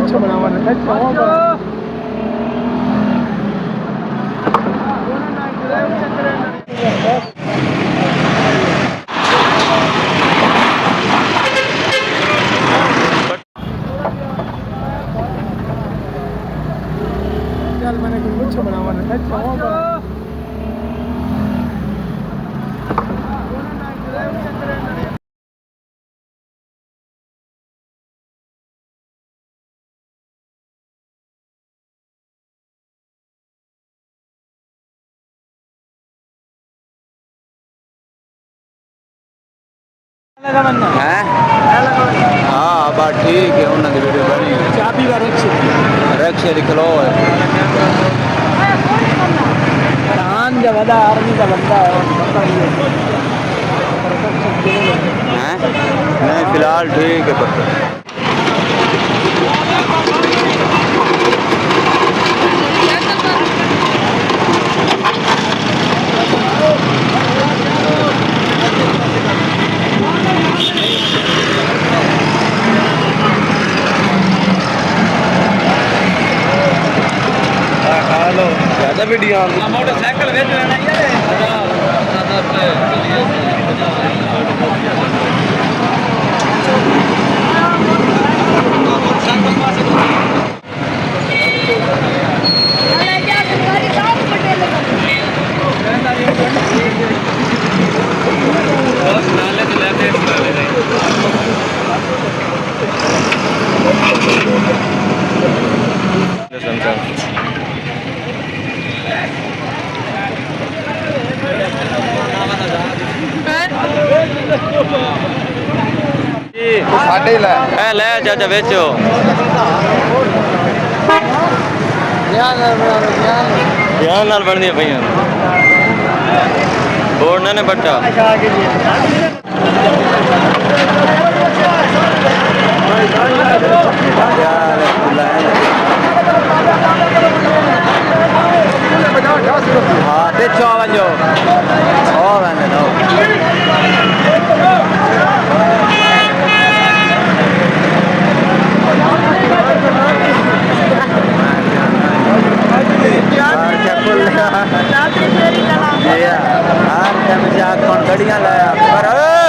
कुछ बनावा चल मैंने कुछ बनावा हैं? हाँ बात ठीक है उन्होंने वीडियो बनी चाबी का रक्शे लिखलो है जब आर्मी का बंदा हैं? नहीं फिलहाल ठीक है पर ज़्यादा वीडियो मोटरसाइकिल भेज साढ़े ले चाचा बेचो ध्यान नाल बनदी पई बोर्ड ने बट्टा हाँ बेचो वञो ओ वञे नो गड़ियां लाया पर ओ